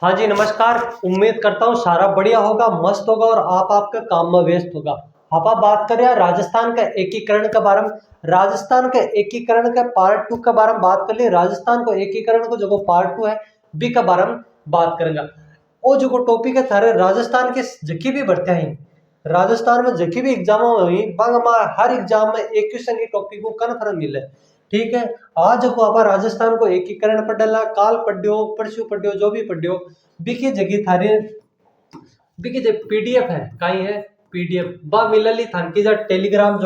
हाँ जी नमस्कार। उम्मीद करता हूँ सारा बढ़िया होगा, मस्त होगा और आप आपका काम में व्यस्त होगा। आप बात कर रहे हैं राजस्थान का एकीकरण के बारे में। राजस्थान के एकीकरण के पार्ट 2 के बारे में बात कर ली। राजस्थान को एकीकरण को जो पार्ट 2 है बी के बारे में बात करेंगे। वो जो टॉपिक है थारे राजस्थान के जकी भी बढ़ते हैं, राजस्थान में जकी भी एग्जाम हुई हर एग्जाम में एक क्वेश्चन की टॉपिक को कन्फर्म मिले। ठीक है, आज को आप राजस्थान को एकीकरण पढ़ डाला, काल पढ़ो परसों पढ़ो जो भी पढ़ो बिकी जगह थारे बिकी जो पीडीएफ है कहीं है पीडीएफ बा मिलली थान की जा टेलीग्राम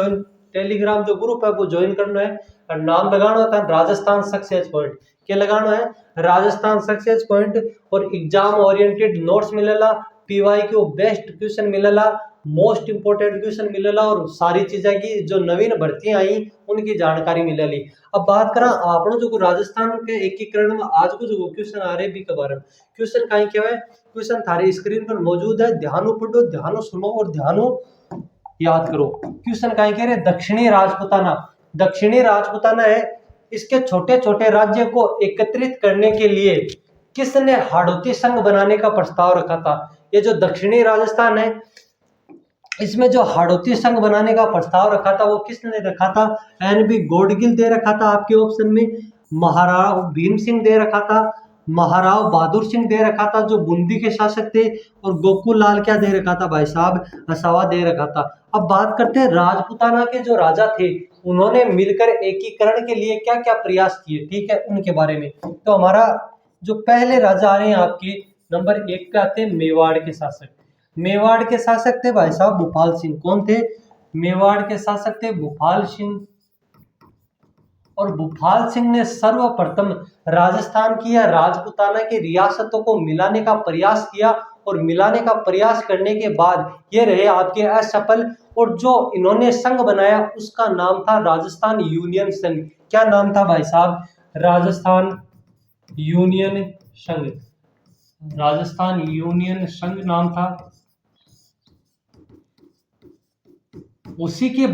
जो ग्रुप है वो ज्वाइन करना है और नाम लगाना होता है राजस्थान सक्सेस पॉइंट। क्या लगाना है? Rajasthan success point. और एग्जाम ओरिएंटेड नोट्स मिलेला, पीवाई क्यू बेस्ट क्वेश्चन मिलेला, मोस्ट इंपोर्टेंट क्वेश्चन मिलेला और सारी चीजें की जो नवीन भर्तियां आई उनकी जानकारी मिलेली। अब बात करा आपनो जो राजस्थान के एकीकरण में आज को जो क्वेश्चन आ रहे बी के बारे में। क्वेश्चन कहीं क्या है? क्वेश्चन थारी स्क्रीन पर मौजूद है, ध्यान पढ़ो, ध्यान सुनो और ध्यान याद करो। क्वेश्चन कहीं कह रहे दक्षिणी राजपुताना। दक्षिणी राजपुताना है, इसके छोटे छोटे राज्य को एकत्रित करने के लिए किसने हाड़ौती संघ बनाने का प्रस्ताव रखा था? ये जो दक्षिणी राजस्थान है इसमें जो हाड़ौती संघ बनाने का प्रस्ताव रखा था वो किसने रखा था? एन.बी. गौडगिल दे रखा था आपके ऑप्शन में, महाराव भीम सिंह दे रखा था, महाराव बहादुर सिंह दे रखा था जो बूंदी के शासक थे, और गोकुल लाल क्या दे रखा था भाई साहब? असावा दे रखा था। अब बात करते हैं राजपूताना के जो राजा थे उन्होंने मिलकर एकीकरण के लिए क्या क्या प्रयास किए, ठीक है, उनके बारे में। तो हमारा जो पहले राजा आ रहे हैं आपके नंबर 1 पे आते हैं मेवाड़ के शासक। मेवाड़ के शासक थे भाई साहब भूपाल सिंह। कौन थे? मेवाड़ के शासक थे भूपाल सिंह। और भूपाल सिंह ने सर्वप्रथम राजस्थान की या राजपूताना की रियासतों को मिलाने का प्रयास किया, और मिलाने का प्रयास करने के बाद ये रहे आपके असफल, और जो इन्होंने संघ बनाया उसका नाम था राजस्थान यूनियन संघ। क्या नाम था भाई साहब? राजस्थान यूनियन संघ। राजस्थान यूनियन संघ नाम था। उसके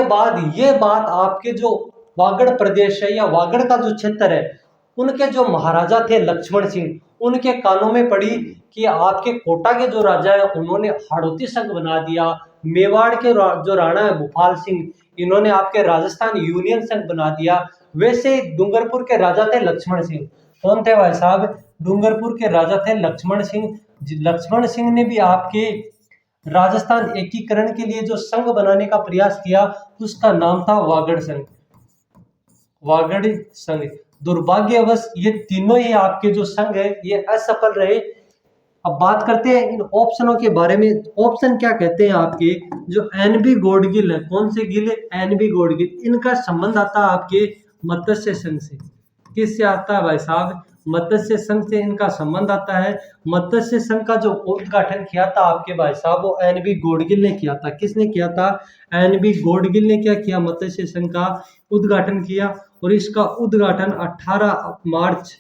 बाद ये बात आपके जो वागड़ प्रदेश है या वागड़ का जो क्षेत्र है उनके जो महाराजा थे लक्ष्मण सिंह, उनके कानों में पड़ी कि आपके कोटा के जो राजा है उन्होंने हाड़ौती संघ बना दिया। मेवाड़ के जो राणा है भूपाल सिंह, इन्होंने आपके राजस्थान यूनियन संघ बना दिया। वैसे डूंगरपुर के राजा थे लक्ष्मण सिंह। कौन थे भाई साहब? डूंगरपुर के राजा थे लक्ष्मण सिंह। लक्ष्मण सिंह ने भी आपके राजस्थान एकीकरण के लिए जो संघ बनाने का प्रयास किया उसका नाम था वागड़ संघ। वागड़ संघ। दुर्भाग्यवश ये तीनों ही आपके जो संघ है ये असफल रहे। अब बात करते हैं इन ऑप्शनों के बारे में। ऑप्शन क्या कहते हैं आपके? जो एन.बी. गौडगिल है, कौन से गिल है? एन.बी. गौडगिल। इनका संबंध आता है आपके मत्स्य संघ से। किससे आता है भाई साहब? मत्स्य संघ से इनका संबंध आता है। मत्स्य संघ का जो उद्घाटन किया था आपके भाई साहब वो एन.बी. गौडगिल ने किया था। किसने किया था? एन.बी. गौडगिल ने क्या किया? मत्स्य संघ का उद्घाटन किया। और इसका उद्घाटन 18 मार्च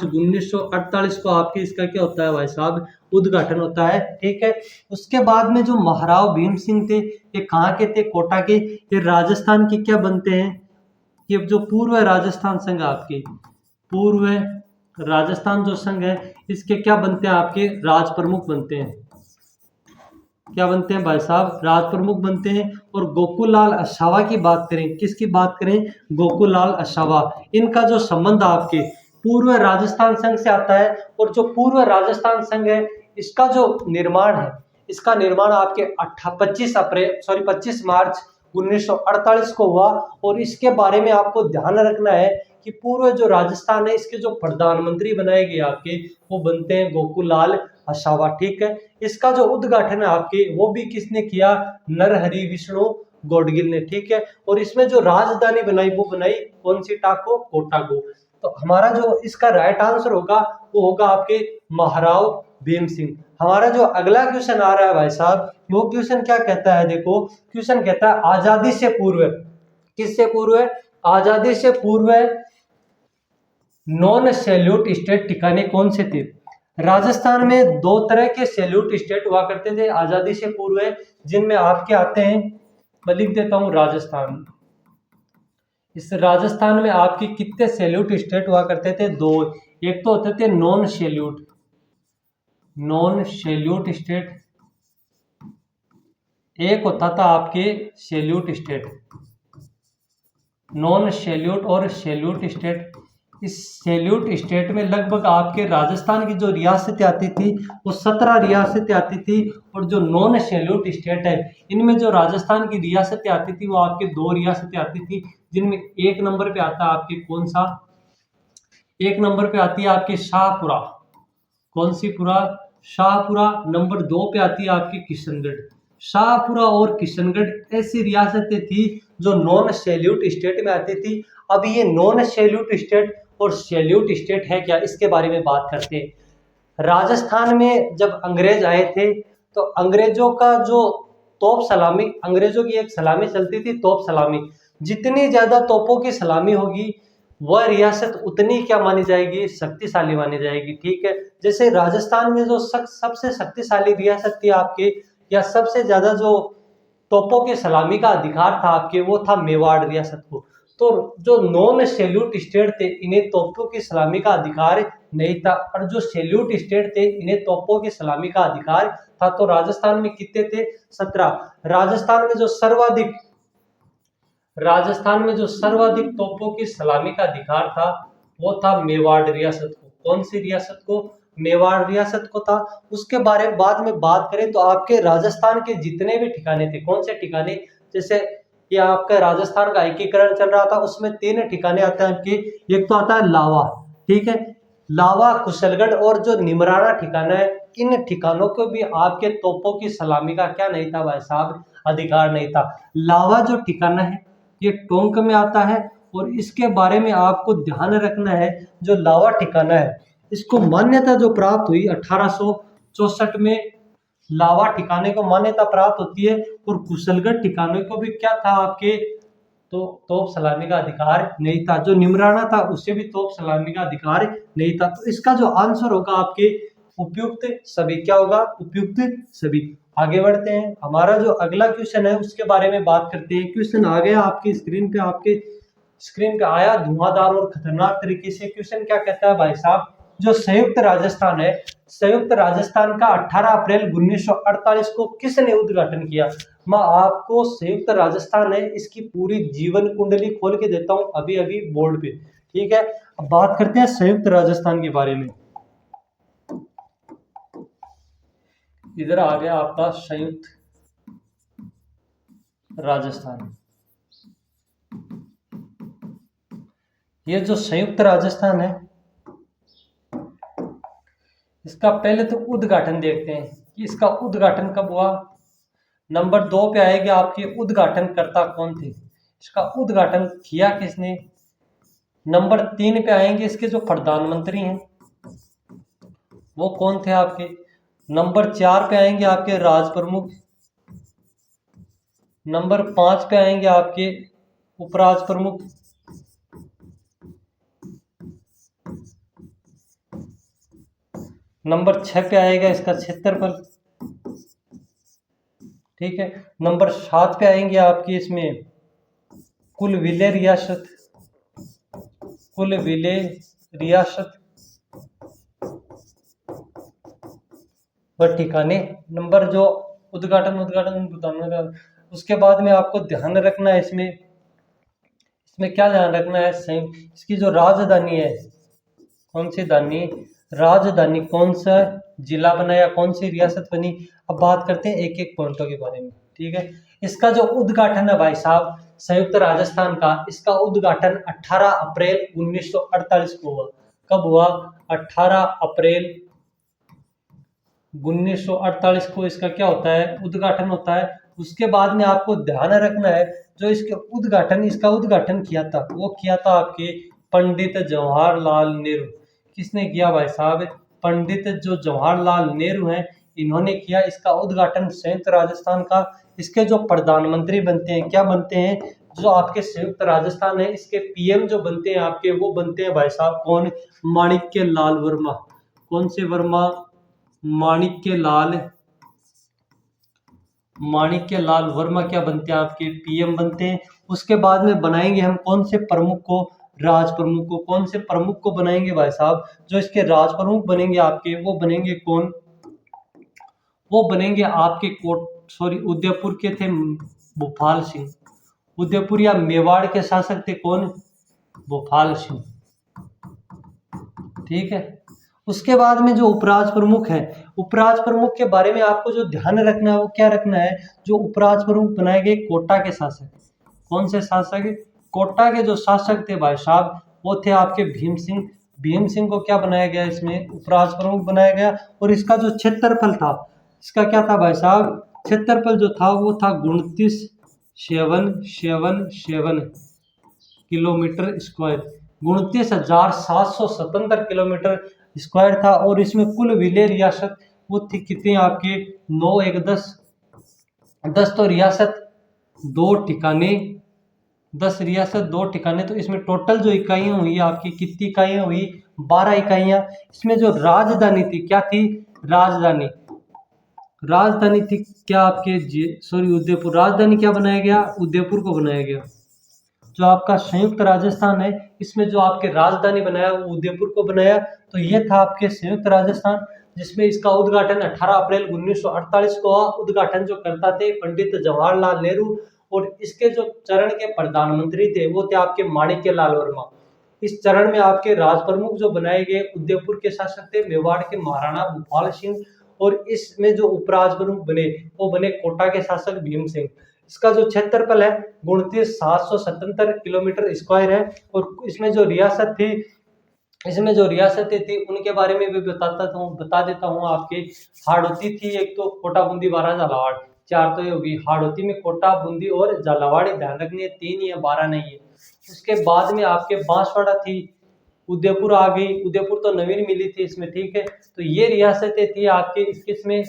1948 को आपके इसका क्या होता है भाई साहब? उद्घाटन होता है। ठीक है, उसके बाद में जो महाराव भीम सिंह थे ये कहाँ के थे? कोटा के। ये राजस्थान के क्या बनते हैं? ये जो पूर्व राजस्थान संघ आपके पूर्व राजस्थान जो संघ है इसके क्या बनते हैं? आपके राज प्रमुख बनते हैं। क्या बनते हैं भाई साहब? राज प्रमुख बनते हैं। और गोकुल लाल असावा की बात करें, किसकी बात करें? गोकुल लाल असावा। इनका जो संबंध आपके पूर्व राजस्थान संघ से आता है। और जो पूर्व राजस्थान संघ है इसका जो निर्माण है, इसका निर्माण आपके 25 मार्च 1948 को हुआ। और इसके बारे में आपको ध्यान रखना है कि पूर्व जो राजस्थान है इसके जो प्रधानमंत्री बनाए गए आपके वो बनते हैं गोकुल लाल असावा। ठीक है, इसका जो उद्घाटन है आपके वो भी किसने किया? नरहरि विष्णु गौडगिल ने। ठीक है, और इसमें जो राजधानी बनाई वो बनाई कौन सी? टाको कोटा को। तो हमारा जो इसका राइट आंसर होगा वो होगा आपके महाराव भीम सिंह। हमारा जो अगला क्वेश्चन आ रहा है भाई साहब वो क्वेश्चन क्या कहता है? देखो क्वेश्चन कहता है आजादी से पूर्व। किससे पूर्व है? आजादी से पूर्व नॉन सैल्यूट स्टेट ठिकाने कौन से थे? राजस्थान में दो तरह के सैल्यूट स्टेट हुआ करते थे आजादी से पूर्व, जिनमें आपके आते हैं, मैं लिख देता हूं राजस्थान। इस राजस्थान में आपके कितने सैल्यूट स्टेट हुआ करते थे? दो। एक तो होते थे नॉन शेल्यूट, नॉन शेल्यूट स्टेट, एक होता था आपके शेल्यूट स्टेट, नॉन शेल्यूट और शेल्यूट स्टेट। इस शेल्यूट स्टेट में लगभग आपके राजस्थान की जो रियासतें आती थी वो 17 रियासतें आती थी, और जो नॉन शेल्यूट स्टेट है इनमें जो राजस्थान की रियासतें आती थी वो आपके 2 रियासतें आती थी, जिनमें एक नंबर पे आता है आपके कौन सा, एक नंबर पे आती है आपकी शाहपुरा, कौन सी पुरा, शाहपुरा। नंबर 2 पे आती है आपकी किशनगढ़। शाहपुरा और किशनगढ़ ऐसी रियासतें थी जो नॉन शेल्यूट स्टेट में आती थी। अब ये नॉन शेल्यूट स्टेट और शेल्यूट स्टेट है क्या, इसके बारे में बात करते हैं। राजस्थान में जब अंग्रेज आए थे तो अंग्रेजों का जो तोप सलामी, अंग्रेजों की एक सलामी चलती थी तोप सलामी, जितनी ज्यादा तोपों की सलामी होगी वह रियासत उतनी क्या मानी जाएगी, शक्तिशाली मानी जाएगी। ठीक है, जैसे राजस्थान में जो सबसे शक्तिशाली रियासत थी आपके, या सबसे ज्यादा जो तोपों की सलामी का अधिकार था आपके, वो था मेवाड़ रियासत को। तो जो नॉन शेल्यूट स्टेट थे इन्हें तोपों की सलामी का अधिकार नहीं था, और जो शेल्यूट स्टेट थे इन्हें तोपों की सलामी का अधिकार था। तो राजस्थान में कितने थे, 17। राजस्थान में जो सर्वाधिक तोपों की सलामी का अधिकार था वो था मेवाड़ रियासत को। कौन सी रियासत को, मेवाड़ रियासत को था। उसके बारे में बाद में बात करें तो आपके राजस्थान के जितने भी ठिकाने थे, कौन से ठिकाने, जैसे ये आपका राजस्थान का एकीकरण चल रहा था उसमें 3 ठिकाने आते हैं आपके। एक तो आता है लावा, ठीक है, लावा, कुशलगढ़ और जो निमराना ठिकाना है, इन ठिकानों को भी आपके तोपों की सलामी का क्या नहीं था भाई साहब, अधिकार नहीं था। लावा जो ठिकाना है ये टोंक में आता है, और इसके बारे में आपको ध्यान रखना है, जो लावा ठिकाना है इसको मान्यता जो प्राप्त हुई 1864 में, लावा ठिकाने को मान्यता प्राप्त होती है। और कुशलगढ़ ठिकाने को भी क्या था आपके, तो तोप सलामी का अधिकार नहीं था। जो निमराना था उससे भी तोप सलामी का अधिकार नहीं था। तो इसका जो आंसर होगा आपके उपयुक्त सभी, क्या होगा, उपयुक्त सभी। आगे बढ़ते हैं, हमारा जो अगला क्वेश्चन है उसके बारे में बात करते हैं। क्वेश्चन आ गया आपकी स्क्रीन पे, आपके स्क्रीन पे आया धुआंधार और खतरनाक तरीके से। क्वेश्चन क्या कहता है भाई साहब, जो संयुक्त राजस्थान है, संयुक्त राजस्थान का 18 अप्रैल 1948 को किसने उद्घाटन किया। मैं आपको संयुक्त राजस्थान है इसकी पूरी जीवन कुंडली खोल के देता हूं अभी अभी बोर्ड पे, ठीक है। अब बात करते हैं संयुक्त राजस्थान के बारे में। इधर आ गया आपका संयुक्त राजस्थान। ये जो संयुक्त राजस्थान है इसका पहले तो उद्घाटन देखते हैं कि इसका उद्घाटन कब हुआ। नंबर 2 पे आएगी आपके उद्घाटनकर्ता कौन थे, इसका उद्घाटन किया किसने। नंबर 3 पे आएंगे इसके जो प्रधानमंत्री हैं वो कौन थे आपके। नंबर 4 पे आएंगे आपके राज प्रमुख। नंबर 5 पे आएंगे आपके उपराज प्रमुख। नंबर 6 पे आएगा इसका क्षेत्रफल, ठीक है। नंबर 7 पे आएंगे आपकी इसमें कुल विलय रियासत, कुल विलय रियासत व ठिकाने। नंबर जो उद्घाटन उसके बाद में आपको ध्यान रखना है इसमें क्या ध्यान रखना है, इसकी जो राजधानी है, कौन सी धानी, राजधानी कौन सा जिला बना या कौन सी रियासत बनी। अब बात करते हैं एक एक पॉइंटों के बारे में, ठीक है। इसका जो उद्घाटन है भाई साहब संयुक्त राजस्थान का, इसका उद्घाटन 18 अप्रैल 1948 को हुआ। कब हुआ, 18 अप्रैल 1948 को इसका क्या होता है, उद्घाटन होता है। उसके बाद में आपको ध्यान रखना है जो इसका उद्घाटन किया था वो किया था आपके पंडित जवाहरलाल नेहरू। किसने किया भाई साहब, पंडित जो जवाहरलाल नेहरू हैं इन्होंने किया इसका उद्घाटन संयुक्त राजस्थान का। इसके जो प्रधानमंत्री बनते हैं, क्या बनते हैं, जो आपके संयुक्त राजस्थान है इसके पीएम जो बनते हैं आपके, वो बनते हैं भाई साहब कौन, माणिक्य लाल वर्मा। कौन से वर्मा, माणिक्य लाल वर्मा क्या बनते हैं आपके पीएम बनते हैं। उसके बाद में बनाएंगे हम कौन से प्रमुख को, राज प्रमुख को। कौन से प्रमुख को बनाएंगे भाई साहब? जो इसके राज प्रमुख बनेंगे आपके, वो बनेंगे कौन? वो बनेंगे आपके उदयपुर के थे भूपाल सिंह। उदयपुर या मेवाड़ के शासक थे कौन? भूपाल सिंह। ठीक है। उसके बाद में जो उपराज प्रमुख है, उपराज प्रमुख के बारे में आपको जो ध्यान रखना है वो क्या रखना है? जो उपराज प्रमुख बनाए गए कोटा के शासक। कौन से शासक? कोटा के जो शासक थे भाई साहब वो थे आपके भीम सिंह। भीम सिंह को क्या बनाया गया? इसमें उपराज प्रमुख बनाया गया। और इसका जो क्षेत्रफल था, इसका क्या था भाई साहब? क्षेत्रफल जो था वो था 29,777 किलोमीटर स्क्वायर। 29,777 किलोमीटर स्क्वायर था। और इसमें कुल विलय रियासत वो थी कितनी आपके? 9 1 10 10 तो रियासत 2 ठिकाने, 10 रियासत 2 ठिकाने। तो इसमें टोटल जो इकाइयां हुई आपकी कितनी इकाइयां हुई? 12 इकाइयां। इसमें जो राजधानी थी क्या थी? राजधानी थी क्या आपके? उदयपुर। राजधानी क्या बनाया गया? उदयपुर को बनाया गया। जो आपका संयुक्त राजस्थान है इसमें जो आपके राजधानी बनाया वो उदयपुर को बनाया। तो ये था आपके संयुक्त राजस्थान, जिसमें इसका उद्घाटन 18 अप्रैल 1948 को हुआ। उद्घाटन जो करता थे पंडित जवाहरलाल नेहरू। और इसके जो चरण के प्रधानमंत्री थे वो थे आपके माणिक्य लाल वर्मा। इस चरण में आपके राज प्रमुख जो बनाए गए उदयपुर के शासक थे मेवाड़ के महाराणा भूपाल सिंह। और इसमें जो उपराज प्रमुख बने वो बने कोटा के शासक भीम सिंह। इसका जो क्षेत्रफल है 29,777 किलोमीटर स्क्वायर है। और इसमें जो रियासतें थी उनके बारे में भी बता देता हूँ आपके। हाड़ौती थी एक, तो कोटा बूंदी बारां झालावाड़, 4 तो ये होगी। हाड़ौती में कोटा बूंदी और झालावाड़, ध्यान रखनी है 3 या 12 नहीं है। उसके बाद में आपके बांसवाड़ा थी, उदयपुर आ गई। उदयपुर तो नवीन मिली थी इसमें। ठीक है। तो ये रियासतें थी आपके किसमें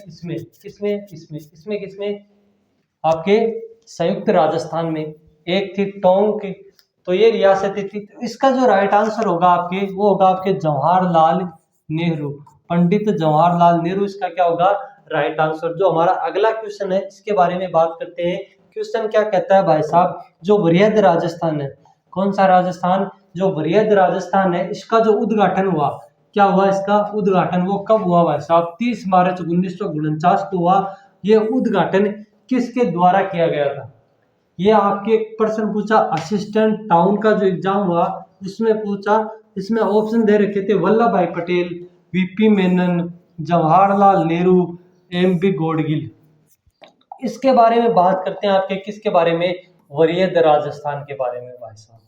आपके संयुक्त राजस्थान में। एक थी टोंक की। तो ये रियासतें थी। तो इसका जो राइट आंसर होगा आपके वो होगा आपके जवाहरलाल नेहरू। पंडित जवाहरलाल नेहरू इसका क्या होगा? Right answer. जो हमारा अगला क्वेश्चन है इसके बारे में बात करते हैं। क्वेश्चन क्या कहता है भाई साहब? जो वृहद राजस्थान है, कौन सा राजस्थान? जो वृहद राजस्थान है इसका जो उद्घाटन हुआ, क्या हुआ इसका उद्घाटन? वो कब हुआ भाई साहब? 30 मार्च 1949 को हुआ। ये उद्घाटन किसके द्वारा किया गया था? ये आपके प्रश्न पूछा असिस्टेंट टाउन का जो एग्जाम हुआ उसमें पूछा। इसमें ऑप्शन दे रखे थे वल्लभ भाई पटेल, वीपी मेनन, जवाहरलाल नेहरू, एमपी गॉडगिल। इसके बारे में बात करते हैं आपके किसके बारे में? वृहद राजस्थान के बारे में भाई साहब।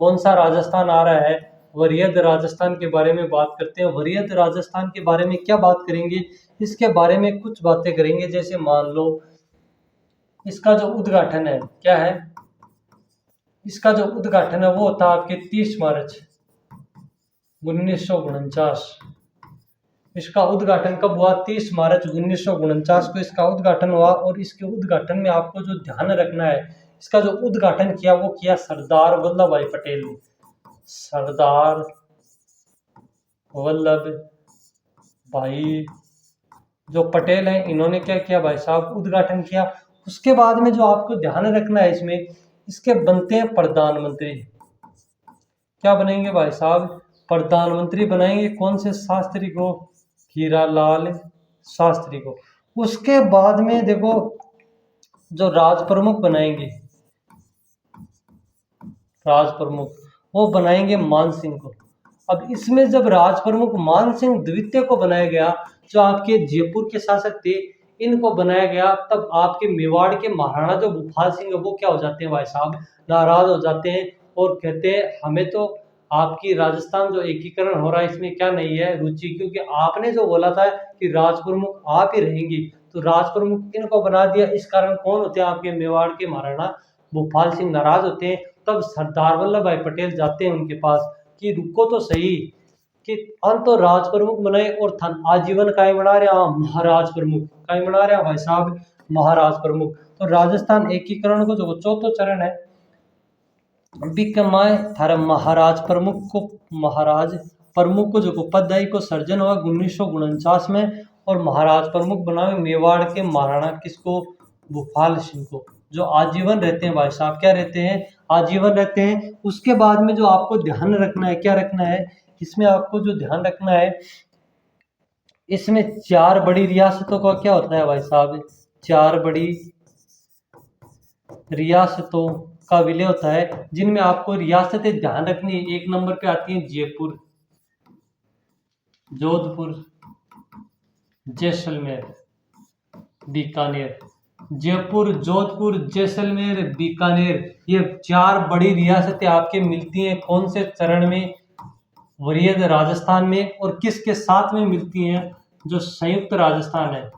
कौन सा राजस्थान आ रहा है? वृहद राजस्थान के बारे में बात करते हैं। वृहद राजस्थान के बारे में क्या बात करेंगे? इसके बारे में कुछ बातें करेंगे। जैसे मान लो इसका जो उद्घाटन है क्या है? इसका जो उद्घाटन है वो था आपके 30 मार्च 1949। इसका उद्घाटन कब हुआ? 30 मार्च 1949 को इसका उद्घाटन हुआ। और इसके उद्घाटन में आपको जो ध्यान रखना है, इसका जो उद्घाटन किया वो किया सरदार वल्लभ भाई पटेल ने। सरदार वल्लभ भाई जो पटेल हैं इन्होंने क्या किया भाई साहब? उद्घाटन किया। उसके बाद में जो आपको ध्यान रखना है इसमें, इसके बनते हैं प्रधानमंत्री। क्या बनेंगे भाई साहब? प्रधानमंत्री बनाएंगे कौन से शास्त्री को? हीरालाल शास्त्री को। उसके बाद में देखो जो राज प्रमुख बनाएंगे, राज प्रमुख वो बनाएंगे मान सिंह को। अब इसमें जब राज प्रमुख मान सिंह द्वितीय को बनाया गया, जो आपके जयपुर के शासक थे इनको बनाया गया, तब आपके मेवाड़ के महाराणा जो भूपाल सिंह है वो क्या हो जाते हैं भाई साहब? नाराज हो जाते हैं और कहते हैं हमें तो आपकी राजस्थान जो एकीकरण हो रहा है इसमें क्या नहीं है रुचि, क्योंकि आपने जो बोला था कि राज प्रमुख आप ही रहेंगी, तो राज प्रमुख इनको बना दिया। इस कारण कौन होते हैं? आपके मेवाड़ के महाराणा भूपाल सिंह नाराज होते हैं। तब सरदार वल्लभ भाई पटेल जाते हैं उनके पास कि रुको तो सही, कि अंत तो राज प्रमुख बनाए और आजीवन काय बना रहे हैं महाराज प्रमुख, काय बना रहे हैं भाई साहब? महाराज प्रमुख। तो राजस्थान एकीकरण को जो चौथा चरण है बिकमाए थारा महाराज प्रमुख को जो पद को सर्जन हुआ 1949 में। और महाराज प्रमुख बनाए मेवाड़ के महाराणा किसको? भूपाल सिंह को, जो आजीवन रहते हैं भाई साहब, क्या रहते हैं, आजीवन रहते हैं। उसके बाद में जो आपको ध्यान रखना है, क्या रखना है, इसमें आपको जो ध्यान रखना है, इसमें 4 बड़ी रियासतों का क्या होता है भाई साहब, 4 बड़ी रियासतों का विलय होता है, जिनमें आपको रियासतें ध्यान रखनी है। 1 नंबर पे आती हैं जयपुर, जोधपुर, जैसलमेर, बीकानेर। जयपुर, जोधपुर, जैसलमेर, बीकानेर, ये 4 बड़ी रियासतें आपके मिलती हैं कौन से चरण में, वरीयद राजस्थान में। और किसके साथ में मिलती हैं, जो संयुक्त राजस्थान है,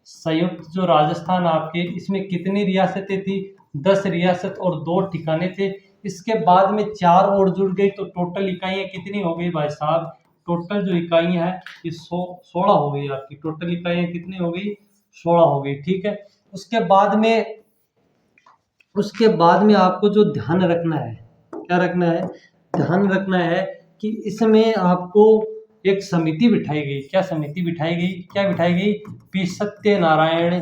संयुक्त जो राजस्थान आपके, इसमें कितनी रियासतें थी, 10 रियासत और 2 ठिकाने थे। इसके बाद में 4 और जुड़ गई, तो टोटल इकाइयाँ कितनी हो गई भाई साहब, टोटल जो इकाइयाँ हैं ये 16 हो गई आपकी, टोटल इकाइयाँ कितनी हो गई, 16 हो गई, ठीक है। उसके बाद में आपको जो ध्यान रखना है, क्या रखना है, ध्यान रखना है कि इसमें आपको एक समिति बिठाई गई। क्या समिति बिठाई गई, क्या बिठाई गई, पी सत्यनारायण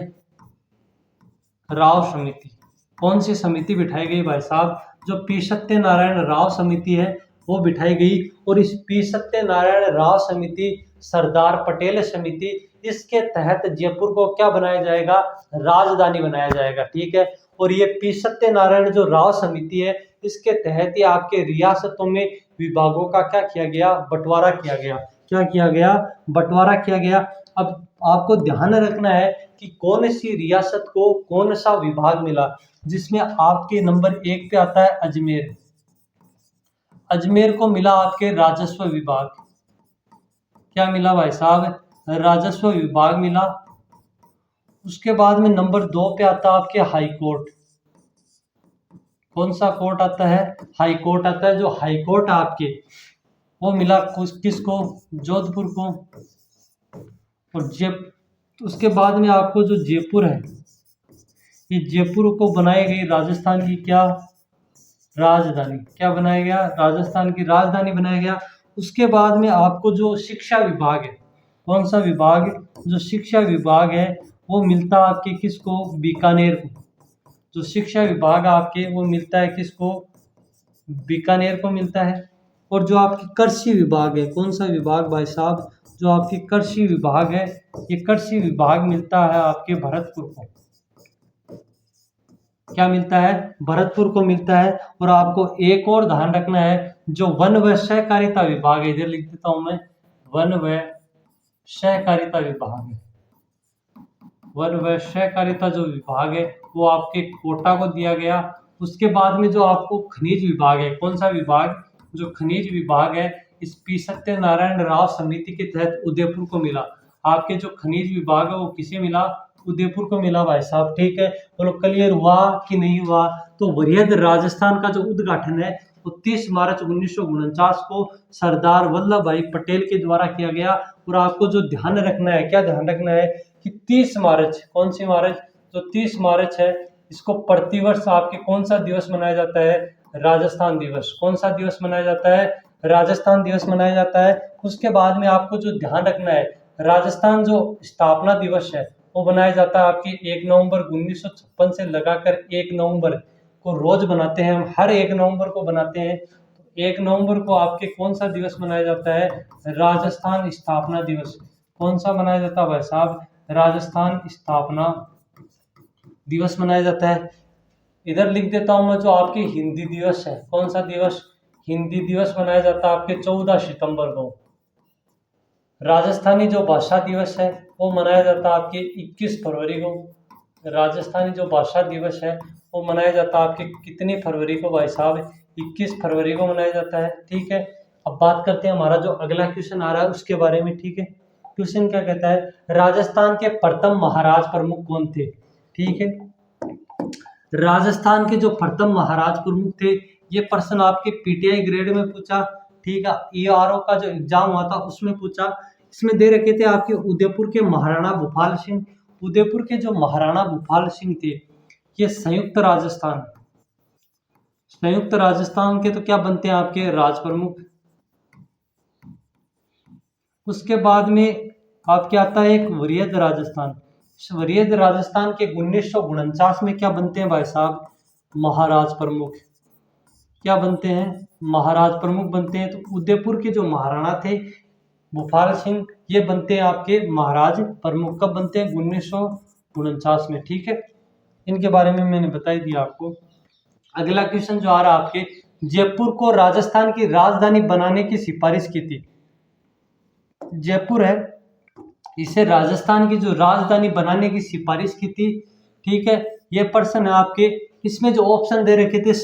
राव समिति। कौन सी समिति बिठाई गई भाई साहब, जो पी सत्यनारायण राव समिति है वो बिठाई गई। और इस पी सत्यनारायण राव समिति, सरदार पटेल समिति, इसके तहत जयपुर को क्या बनाया जाएगा, राजधानी बनाया जाएगा, ठीक है। और ये पी सत्यनारायण जो राव समिति है, इसके तहत ही आपके रियासतों में विभागों का क्या किया गया, बंटवारा किया गया। क्या किया गया, बंटवारा किया गया। अब आपको ध्यान रखना है कि कौन सी रियासत को कौन सा विभाग मिला, जिसमें आपके नंबर 1 पे आता है अजमेर। अजमेर को मिला आपके राजस्व विभाग। क्या मिला भाई साहब, राजस्व विभाग मिला। उसके बाद में नंबर 2 पे आता है आपके हाई कोर्ट। कौन सा कोर्ट आता है, हाई कोर्ट आता है। जो हाई कोर्ट आपके वो मिला किसको, जोधपुर को। और उसके बाद में आपको जो जयपुर है, ये जयपुर को बनाई गई राजस्थान की क्या राजधानी, क्या बनाया गया, राजस्थान की राजधानी बनाया गया। उसके बाद में आपको जो शिक्षा विभाग है, कौन सा विभाग, जो शिक्षा विभाग है वो मिलता आपके किसको, बीकानेर को। जो शिक्षा विभाग आपके वो मिलता है किसको, बीकानेर को मिलता है। और जो आपकी कृषि विभाग है, कौन सा विभाग भाई साहब, जो आपकी कृषि विभाग है, ये कृषि विभाग मिलता है आपके भरतपुर को। क्या मिलता है, भरतपुर को मिलता है। और आपको एक और ध्यान रखना है, जो वन व सहकारिता विभाग है, इधर लिख देता हूं मैं, वन व सहकारिता विभाग है। वन व सहकारिता जो विभाग है वो आपके कोटा को दिया गया। उसके बाद में जो आपको खनिज विभाग है, कौन सा विभाग, जो खनिज विभाग है, इस पी सत्यनारायण राव समिति के तहत उदयपुर को मिला। आपके जो खनिज विभाग है वो किसे मिला, उदयपुर को मिला भाई साहब, ठीक है। बोलो क्लियर हुआ कि नहीं हुआ। तो वरीयद राजस्थान का जो उद्घाटन है वो 30 मार्च 1949 को सरदार वल्लभ भाई पटेल के द्वारा किया गया। और आपको जो ध्यान रखना है, क्या ध्यान रखना है कि 30 मार्च, कौन सी मार्च, जो 30 मार्च है, इसको प्रतिवर्ष आपके कौन सा दिवस मनाया जाता है, राजस्थान दिवस। कौन सा दिवस मनाया जाता है, राजस्थान दिवस मनाया जाता है। उसके बाद में आपको जो ध्यान रखना है, राजस्थान जो स्थापना दिवस है वो बनाया जाता है आपकी 1 नवंबर 1956 से लगाकर 1 नवंबर को रोज बनाते हैं हम, हर 1 नवंबर को बनाते हैं। तो 1 नवंबर को आपके कौन सा दिवस मनाया जाता है, राजस्थान स्थापना दिवस। कौन सा मनाया जाता है भाई साहब, राजस्थान स्थापना दिवस मनाया जाता है। इधर लिख देता हूं मैं, जो आपकी हिंदी दिवस है, कौन सा दिवस, हिंदी दिवस मनाया जाता है आपके 14 सितंबर को। राजस्थानी जो भाषा दिवस है वो मनाया जाता है आपके 21 फरवरी को। राजस्थानी जो भाषा दिवस है वो मनाया जाता है आपके कितनी फरवरी को भाई साहब, 21 फरवरी को मनाया जाता है, ठीक है। अब बात करते हैं हमारा जो अगला क्वेश्चन आ रहा है उसके बारे में, ठीक है। क्वेश्चन क्या कहता है, राजस्थान के प्रथम महाराज प्रमुख कौन थे, ठीक है। राजस्थान के जो प्रथम महाराज प्रमुख थे, ये प्रश्न आपके पीटीआई ग्रेड में पूछा, ठीक है। ईआरओ का जो एग्जाम हुआ था उसमें पूछा। इसमें दे रखे थे आपके उदयपुर के महाराणा भूपाल सिंह। उदयपुर के जो महाराणा भूपाल सिंह थे, ये संयुक्त राजस्थान के तो क्या बनते हैं आपके राज प्रमुख। उसके बाद में आपके आता है एक वरीयद राजस्थान। वरीयद राजस्थान के 1949 में क्या बनते हैं भाई साहब? महाराज प्रमुख। क्या बनते हैं? महाराज प्रमुख बनते हैं। तो उदयपुर के जो महाराणा थे भूपाल सिंह, ये बनते हैं आपके महाराज प्रमुख। कब बनते हैं? 1949 में। ठीक है, इनके बारे में मैंने बता ही दिया आपको। अगला क्वेश्चन जो आ रहा है आपके, जयपुर को राजस्थान की राजधानी बनाने की सिफारिश की थी। जयपुर है, इसे राजस्थान की जो राजधानी बनाने की सिफारिश की थी। ठीक है, ये प्रश्न है आपके। इसमें जो ऑप्शन दे रखे थे,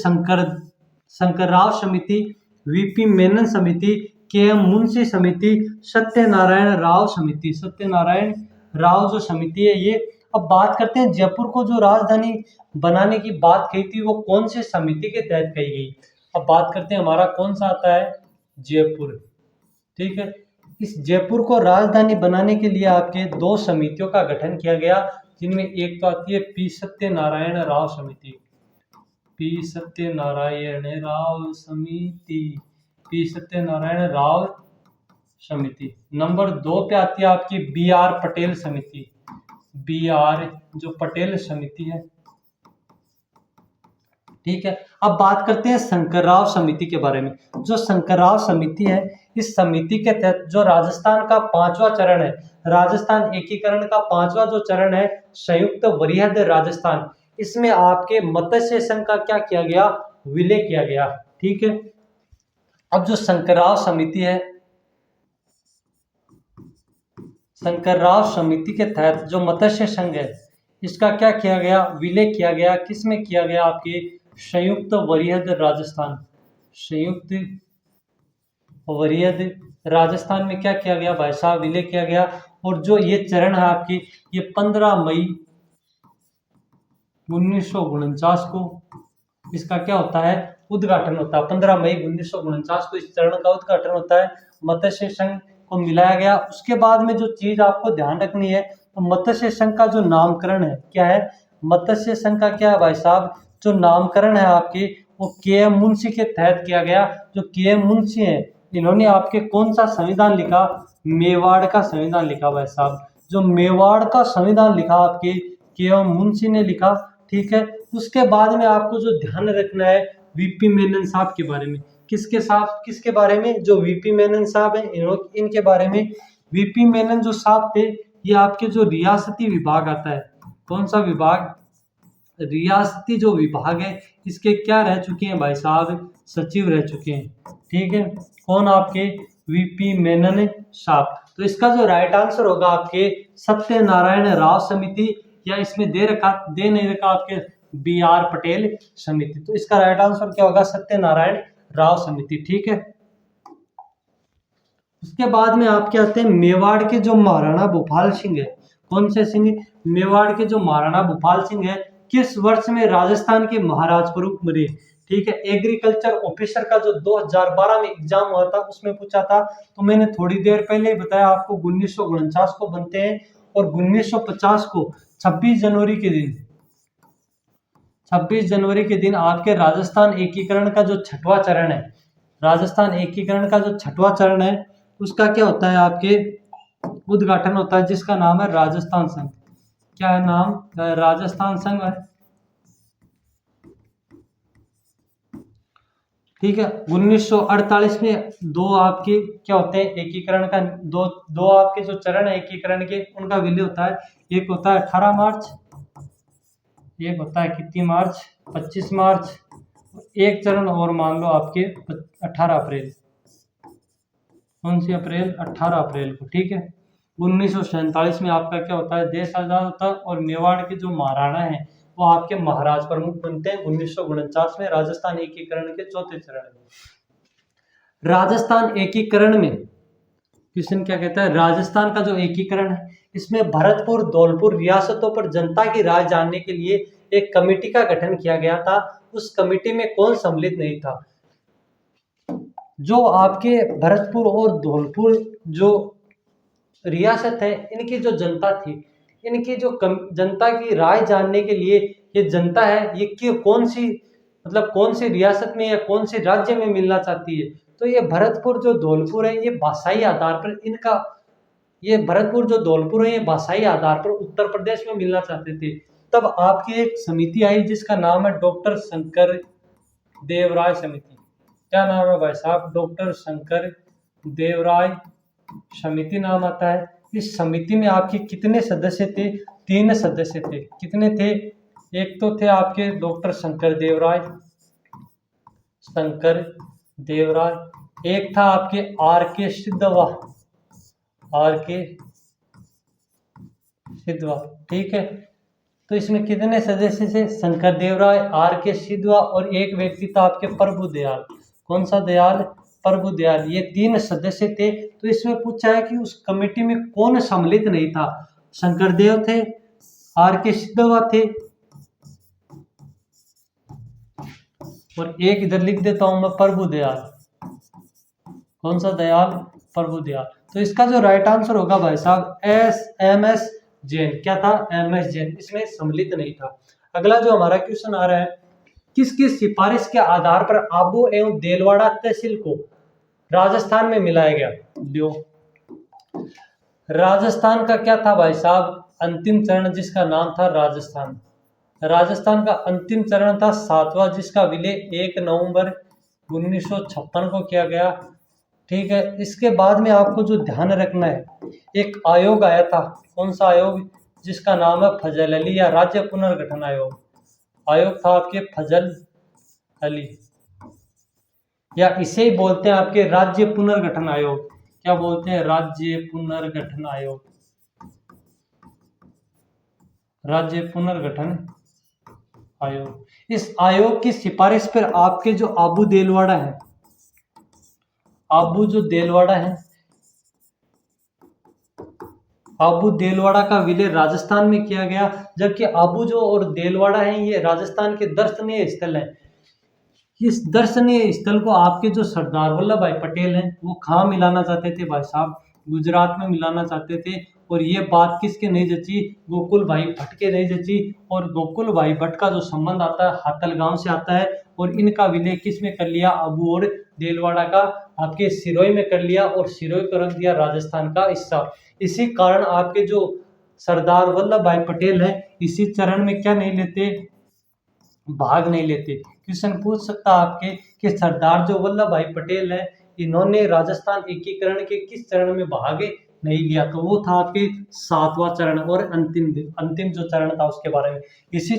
शंकरराव समिति, वीपी मेनन समिति, केएम मुंशी समिति, सत्यनारायण राव समिति। सत्यनारायण राव जो समिति है ये। अब बात करते हैं जयपुर को जो राजधानी बनाने की बात कही थी वो कौन से समिति के तहत कही गई। अब बात करते हैं हमारा कौन सा आता है? जयपुर। ठीक है, इस जयपुर को राजधानी बनाने के लिए आपके दो समितियों का गठन किया गया, जिनमें एक तो आती है पी सत्यनारायण राव समिति। पी सत्यनारायण राव समिति, पी सत्यनारायण राव समिति। नंबर 2 पे आती है आपकी बी आर पटेल समिति। बी आर जो पटेल समिति है। ठीक है, अब बात करते हैं शंकरराव समिति के बारे में। जो शंकरराव समिति है, इस समिति के तहत जो राजस्थान का 5वां चरण है, राजस्थान एकीकरण का 5वां जो चरण है, संयुक्त वरीयद राजस्थान, इसमें आपके मत्स्य संघ का क्या किया गया? विलय किया गया। ठीक है, अब जो शंकरराव समिति है, शंकरराव समिति के तहत जो मत्स्य संघ है, इसका क्या किया गया? विलय किया गया। किसमें किया गया? आपके संयुक्त वरीयद राजस्थान। संयुक्त वरीयद राजस्थान में क्या किया गया भाई साहब? विलय किया गया। और जो ये चरण है आपकी, ये 15 मई 1949 को इसका क्या होता है? उद्घाटन होता है। 15 मई 1949 को इस चरण का उद्घाटन होता है। मत्स्य संघ को मिलाया गया। उसके बाद में जो चीज आपको ध्यान रखनी है, तो मत्स्य संघ का जो नामकरण है, क्या है? मत्स्य संघ का क्या है भाई साहब? जो नामकरण है आपकी, वो केएम मुंशी के तहत किया गया। जो केएम मुंशी है, इन्होंने आपके कौन सा संविधान लिखा? मेवाड़ का संविधान लिखा भाई साहब। जो मेवाड़ का संविधान लिखा आपके केएम मुंशी ने लिखा। ठीक है, उसके बाद में आपको जो ध्यान रखना है वीपी मेनन साहब के बारे में। किसके बारे में? जो वीपी मेनन साहब हैं, इनके बारे में। वीपी मेनन जो साहब थे, ये आपके जो रियासती विभाग आता है, कौन सा विभाग? रियासती जो विभाग है, इसके क्या रह चुके हैं भाई साहब? सचिव रह चुके हैं। ठीक है, कौन? आपके वीपी मेनन साहब। तो इसका जो राइट आंसर होगा आपके सत्यनारायण राव समिति, या इसमें दे नहीं रखा आपके बी आर पटेल समिति। तो इसका राइट आंसर क्या होगा? सत्यनारायण राव समिति। ठीक है, उसके बाद में आपके आते हैं मेवाड़ के जो महाराणा भूपाल सिंह है। कौन से सिंह? मेवाड़ के जो महाराणा भूपाल सिंह है, किस वर्ष में राजस्थान के महाराज प्रमुख बने? ठीक है, एग्रीकल्चर ऑफिसर का जो 2012 में एग्जाम हुआ था, उसमें पूछा था। तो मैंने थोड़ी देर पहले ही बताया आपको, 1949 को बनते हैं और 1950 को 26 जनवरी के दिन 26 जनवरी के दिन आपके राजस्थान एकीकरण का जो 6वां चरण है, राजस्थान एकीकरण का जो 6वां चरण है, उसका क्या होता है? आपके उद्घाटन होता है, जिसका नाम है राजस्थान संघ। क्या है नाम? राजस्थान संघ है। ठीक है, 1948 में दो आपके क्या होते हैं? एकीकरण का दो आपके जो चरण है एकीकरण के, उनका विलय होता है। एक होता है 18 मार्च, एक होता है कितनी मार्च? 25 मार्च। एक चरण और मान लो आपके 18 अप्रैल। कौन सी अप्रैल? 18 अप्रैल को। ठीक है, 1947 में आपका क्या होता है? देश आजाद होता है। और मेवाड़ के जो महाराणा है, वो आपके महाराज प्रमुख बनते हैं 1949 में, राजस्थान एकीकरण के 4थे चरण में। राजस्थान एकीकरण में क्वेश्चन क्या कहता है? राजस्थान का जो एकीकरण है, इसमें भरतपुर, धौलपुर रियासतों पर जनता की राय जानने के लिए एक कमेटी का गठन किया गया था। उस कमेटी में कौन सम्मिलित नहीं था? जो आपके भरतपुर और धौलपुर जो रियासत है, इनकी जो जनता थी, इनकी जो जनता की राय जानने के लिए, ये जनता है ये कौन सी रियासत में या कौन से राज्य में मिलना चाहती है, तो ये भरतपुर जो धौलपुर है, ये भाषाई आधार पर इनका ये भरतपुर जो धौलपुर है ये भाषाई आधार पर उत्तर प्रदेश में मिलना चाहते थे। तब आपकी एक समिति आई जिसका नाम है डॉक्टर शंकर देवराय समिति। क्या नाम है भाई साहब? डॉक्टर शंकर देवराय समिति नाम आता है। इस समिति में आपके कितने सदस्य थे? 3 सदस्य थे। कितने थे? एक तो थे आपके डॉक्टर शंकर देवराय, एक था आपके आर के सिद्धवा, ठीक है। तो इसमें कितने सदस्य थे? शंकर देवराय, आर के सिद्धवा और एक व्यक्ति था आपके प्रभु दयाल। कौन सा दयाल? प्रभु दयाल। ये 3 सदस्य थे। तो इसमें पूछा है कि उस कमेटी में कौन सम्मिलित नहीं था? शंकर देव थे, आर के सिद्धवा थे, और एक इधर लिख देता हूं मैं, प्रभु दयाल। कौन सा दयाल? प्रभु दयाल। तो इसका जो राइट आंसर होगा भाई साहब एम एस जैन। क्या था? MS जैन इसमें सम्मिलित नहीं था। अगला जो हमारा क्वेश्चन आ रहा है, किसकी सिफारिश के आधार पर आबू एवं देलवाड़ा तहसील को राजस्थान में मिलाया गया? लियो, राजस्थान का क्या था भाई साहब? अंतिम चरण जिसका नाम था राजस्थान का अंतिम चरण था 7वां, जिसका विलय 1 नवंबर 1956 को किया गया, ठीक है। इसके बाद में आपको जो ध्यान रखना है, एक आयोग आया था। कौन सा आयोग? जिसका नाम है फजल अली या राज्य पुनर्गठन आयोग। आयोग था आपके फजल अली, या इसे ही बोलते हैं आपके राज्य पुनर्गठन आयोग। क्या बोलते हैं? राज्य पुनर्गठन आयोग। राज्य पुनर्गठन आयोग। इस आयोग की सिफारिश पर आपके जो आबू देलवाड़ा है, आबू देलवाड़ा का विलय राजस्थान में किया गया। जबकि आबू जो और देलवाड़ा है ये राजस्थान के दर्शनीय स्थल है। इस दर्शनीय स्थल को आपके जो सरदार वल्लभ भाई पटेल हैं वो कहाँ मिलाना चाहते थे भाई साहब? गुजरात में मिलाना चाहते थे। और ये बात किसके नहीं जची? गोकुल भाई भट्ट के नहीं जची। और गोकुल भाई भट्ट का जो संबंध आता है हातल गांव से आता है, और इनका विलय किस में कर लिया? आबू और देलवाड़ा का आपके सिरोही में कर लिया, और सिरोही को रख दिया राजस्थान का हिस्सा। इसी कारण आपके जो सरदार वल्लभ भाई पटेल है इसी चरण में क्या नहीं लेते? भाग नहीं लेते। क्वेश्चन पूछ सकता आपके कि सरदार जो वल्लभ भाई पटेल है इन्होंने राजस्थान एकीकरण के किस चरण में भाग नहीं लिया? तो वो था आपके 7वां चरण, और अंतिम जो चरण था उसके बारे में। इसी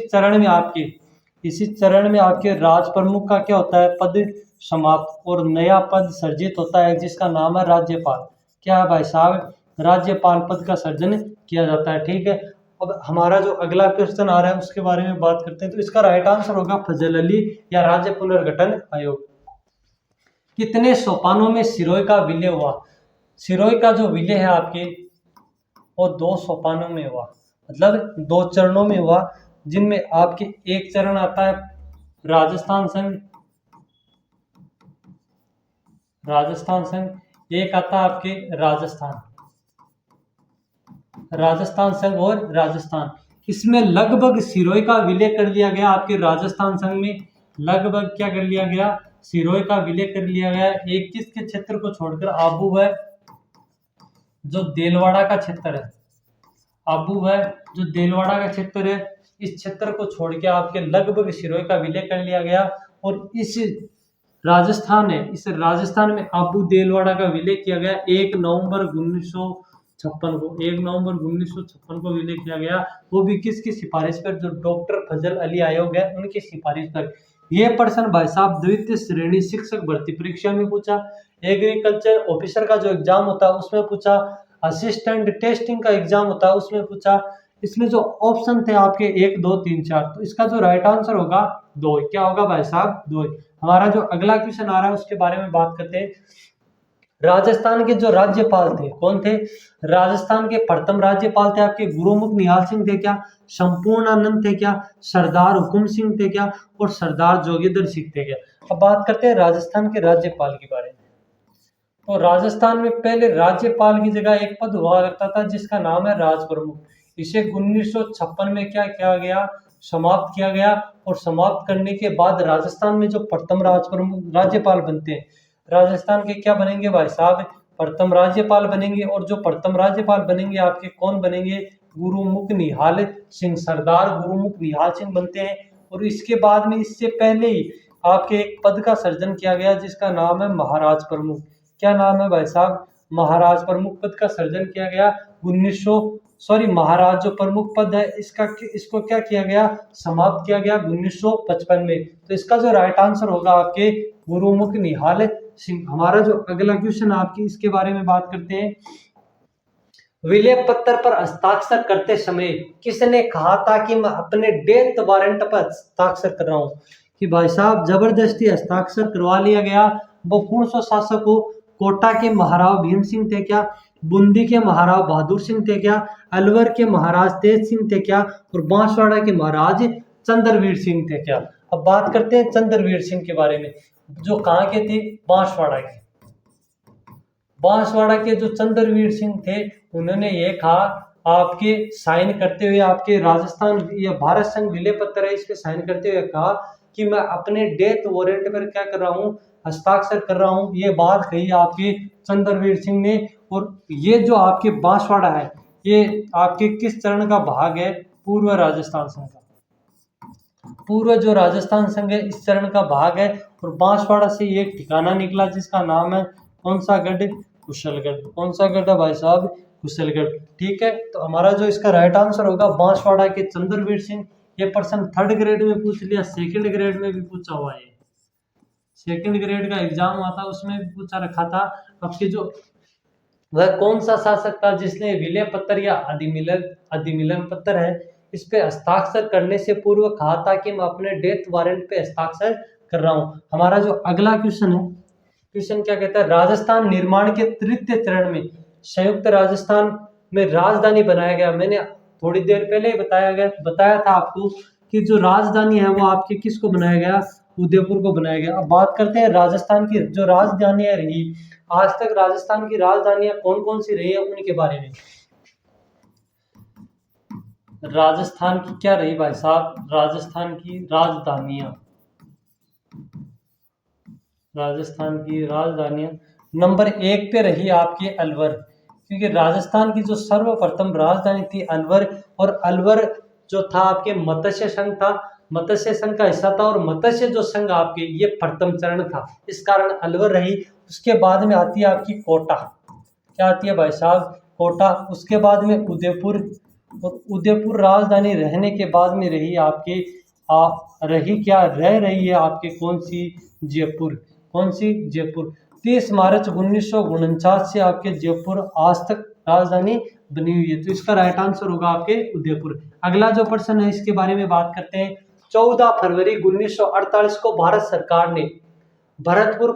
चरण में आपके राज प्रमुख का क्या होता है? पद समाप्त, और नया पद सर्जित होता है जिसका नाम है राज्यपाल। क्या है भाई साहब? राज्यपाल पद का सर्जन किया जाता है, ठीक है। अब हमारा जो अगला क्वेश्चन आ रहा है उसके बारे में बात करते हैं। तो इसका राइट आंसर होगा फजल अली या राज्य पुनर्गठन आयोग। कितने सोपानों में सिरोही का विलय हुआ? सिरोही का जो विलय है आपके वो 2 सोपानों में हुआ, मतलब 2 चरणों में हुआ, जिनमें आपके एक चरण आता है राजस्थान संघ, एक आता है आपके राजस्थान संघ और राजस्थान। इसमें लगभग सिरोही का विलय कर लिया गया। आपके राजस्थान संघ में लगभग क्या कर लिया गया? सिरोही का विलय कर लिया गया। 21 के क्षेत्र को छोड़कर आबू है जो देलवाड़ा का क्षेत्र है, इस क्षेत्र को छोड़ के आपके लगभग सिरोही का विलय कर लिया गया। और इस राजस्थान में आबू देलवाड़ा का विलय किया गया 1 नवंबर 1956 को विलय किया गया। वो भी किसकी सिफारिश पर? जो डॉक्टर फजल अली आयोग है उनकी सिफारिश पर। यह प्रश्न भाई साहब द्वितीय श्रेणी शिक्षक भर्ती परीक्षा में पूछा, एग्रीकल्चर ऑफिसर का जो एग्जाम होता है उसमें पूछा, असिस्टेंट टेस्टिंग का एग्जाम होता है उसमें पूछा। इसमें जो ऑप्शन थे आपके 1 2 3 4, तो इसका जो राइट आंसर होगा 2। क्या होगा भाई साहब? 2। हमारा जो अगला क्वेश्चन आ रहा है उसके बारे में बात करते हैं। राजस्थान के जो राज्यपाल थे कौन थे? राजस्थान के प्रथम राज्यपाल थे आपके गुरुमुख निहाल सिंह थे क्या? संपूर्णानंद थे क्या? सरदार हुकुम सिंह थे क्या? और सरदार जोगेंद्र सिंह थे क्या? अब बात करते हैं राजस्थान के राज्यपाल के बारे में। तो राजस्थान में पहले राज्यपाल की जगह एक पद हुआ करता था जिसका नाम है राज प्रमुख। इसे 1956 में क्या किया गया? समाप्त किया गया। और समाप्त करने के बाद राजस्थान में जो प्रथम राज्यपाल बनते हैं राजस्थान के क्या बनेंगे भाई साहब? प्रथम राज्यपाल बनेंगे, और जो प्रथम राज्यपाल बनेंगे आपके कौन बनेंगे? गुरुमुख निहाल सिंह, सरदार गुरुमुख निहाल सिंह बनते हैं। और इसके बाद में, इससे पहले ही आपके एक पद का सृजन किया गया जिसका नाम है महाराज प्रमुख। क्या नाम है भाई साहब? महाराज प्रमुख पद का सृजन किया गया 1900, सॉरी, महाराज जो प्रमुख पद है इसको क्या किया गया? समाप्त किया गया 1955 में। तो इसका जो राइट आंसर होगा आपके गुरुमुख निहाल सिंह। हमारा जो अगला क्वेश्चन आपकी इसके बारे में बात करते हैं। विलय पत्र पर हस्ताक्षर करते समय किसने कहा था कि मैं अपने डेथ वारंट पर हस्ताक्षर कर रहा हूं? कि भाई साहब जबरदस्ती हस्ताक्षर करवा लिया गया। वो कौन सा शासक हो? कोटा के महाराव भीम सिंह थे क्या? बूंदी के महाराव बहादुर सिंह थे क्या? अलवर के महाराज तेज सिंह थे क्या? और बांसवाड़ा के महाराज चंद्रवीर सिंह थे क्या? अब बात करते हैं चंद्रवीर सिंह के बारे में, जो कहाँ के थे? बांसवाड़ा के। बांसवाड़ा के जो चंद्रवीर सिंह थे, उन्होंने ये कहा आपके साइन करते हुए, आपके राजस्थान या भारत संघ विलय पत्र है, इस पे साइन करते हुए कहा कि मैं अपने डेथ वारंट पर क्या कर रहा हूँ? हस्ताक्षर कर रहा हूँ। ये बात कही आपके चंद्रवीर सिंह ने। और ये जो आपके बांसवाड़ा है, ये आपके किस चरण का भाग है? पूर्व राजस्थान संघ का। पूर्व जो राजस्थान संघ है इस चरण का भाग है। और बांसवाड़ा से एक ठिकाना निकला जिसका नाम है कौन सा गढ़? कुशलगढ़। कौन सा गढ़ है भाई साहब? कुशलगढ़। ठीक है, तो हमारा जो इसका राइट आंसर होगा बांसवाड़ा के चंद्रवीर सिंह। ये प्रश्न 3rd ग्रेड में पूछ लिया, 2nd ग्रेड में भी पूछा हुआ है। 2nd ग्रेड का एग्जाम हुआ था, उसमें भी पूछा रखा था आपके जो वह कौन सा शासक था जिसने विलय पत्र या अधिमिलन पत्र है इस पे हस्ताक्षर करने से पूर्व कहा था कि मैं अपने डेथ वारंट पे हस्ताक्षर कर रहा हूं। हमारा जो अगला क्वेश्चन है, क्वेश्चन क्या कहता है? राजस्थान निर्माण के तृतीय चरण में संयुक्त राजस्थान में राजधानी बनाया गया। मैंने थोड़ी देर पहले ही बताया था आपको कि जो राजधानी है वो आपके किसको बनाया गया? उदयपुर को बनाया गया। अब बात करते हैं राजस्थान की जो राजधानियां रही, आज तक राजस्थान की राजधानियां कौन कौन सी रही है उनके बारे में। राजस्थान की क्या रही भाई साहब? राजस्थान की राजधानियां, राजस्थान की राजधानियां नंबर 1 पे रही आपकी अलवर, क्योंकि राजस्थान की जो सर्वप्रथम राजधानी थी अलवर। और अलवर जो था आपके मत्स्य संघ था, मत्स्य संघ का हिस्सा था। और मत्स्य जो संघ आपके ये प्रथम चरण था, इस कारण अलवर रही। उसके बाद में आती है आपकी कोटा। क्या आती है भाई साहब? कोटा। उसके बाद में उदयपुर। और उदयपुर राजधानी रहने के बाद में रही आपके रह रही है आपके कौन सी? जयपुर। कौन सी? जयपुर। 30 मार्च 1949 से आपके जयपुर आज तक राजधानी बनी हुई है। तो इसका राइट आंसर होगा आपके उदयपुर। अगला जो प्रश्न है इसके बारे में बात करते हैं। 14 फरवरी 1948 को भारत सरकार ने भरतपुर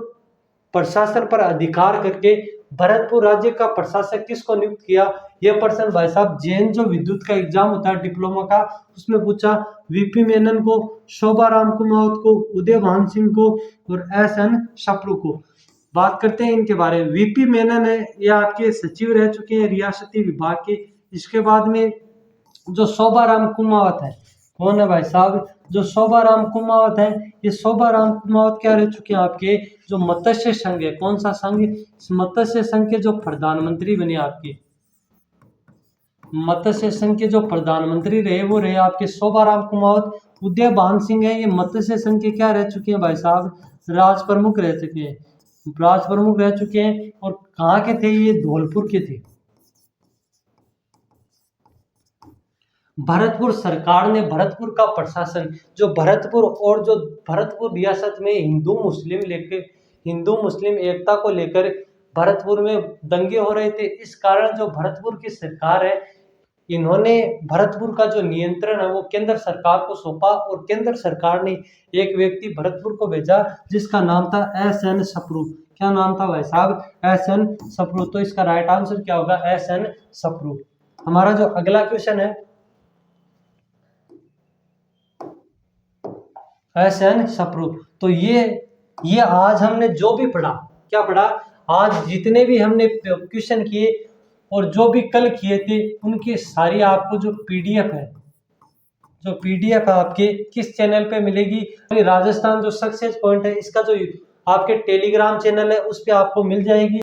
प्रशासन पर अधिकार करके भरतपुर राज्य का प्रशासक किसको नियुक्त किया? यह प्रश्न भाई साहब जैन जो विद्युत का एग्जाम होता है डिप्लोमा का, उसमें पूछा। वीपी मेनन को, शोभा राम कुमावत को, उदय भान सिंह को और SN सप्रू को। बात करते हैं इनके बारे में। वीपी मेनन है, ये आपके सचिव रह चुके हैं रियासती विभाग के। इसके बाद में जो शोभा राम कुमावत है, कौन है भाई साहब? जो शोभा राम कुमावत है, ये शोभा राम कुमावत क्या रह चुके हैं? आपके जो मत्स्य संघ है, कौन सा संघ? मत्स्य संघ के जो प्रधानमंत्री बने आपके, मत्स्य संघ के जो प्रधानमंत्री रहे वो रहे आपके शोभा राम कुमावत। उदय भान सिंह है, ये मत्स्य संघ के क्या रह चुके हैं भाई साहब? राज प्रमुख रह चुके हैं, राज प्रमुख रह चुके हैं। और कहाँ के थे ये? धौलपुर के थे। भरतपुर सरकार ने भरतपुर का प्रशासन, जो भरतपुर और जो भरतपुर रियासत में हिंदू मुस्लिम एकता को लेकर भरतपुर में दंगे हो रहे थे, इस कारण जो भरतपुर की सरकार है, इन्होंने भरतपुर का जो नियंत्रण है वो केंद्र सरकार को सौंपा। और केंद्र सरकार ने एक व्यक्ति भरतपुर को भेजा जिसका नाम था SN सप्रू। क्या नाम था भाई साहब? SN सप्रू। तो इसका राइट आंसर क्या होगा? SN सप्रू। हमारा जो अगला क्वेश्चन है, SN सप्रू। तो ये आज हमने जो भी पढ़ा, क्या पढ़ा? आज जितने भी हमने क्वेश्चन किए और जो भी कल किए थे, उनकी सारी आपको जो PDF है, जो PDF है आपके किस चैनल पे मिलेगी? राजस्थान जो सक्सेस पॉइंट है, इसका जो आपके टेलीग्राम चैनल है उस पे आपको मिल जाएगी।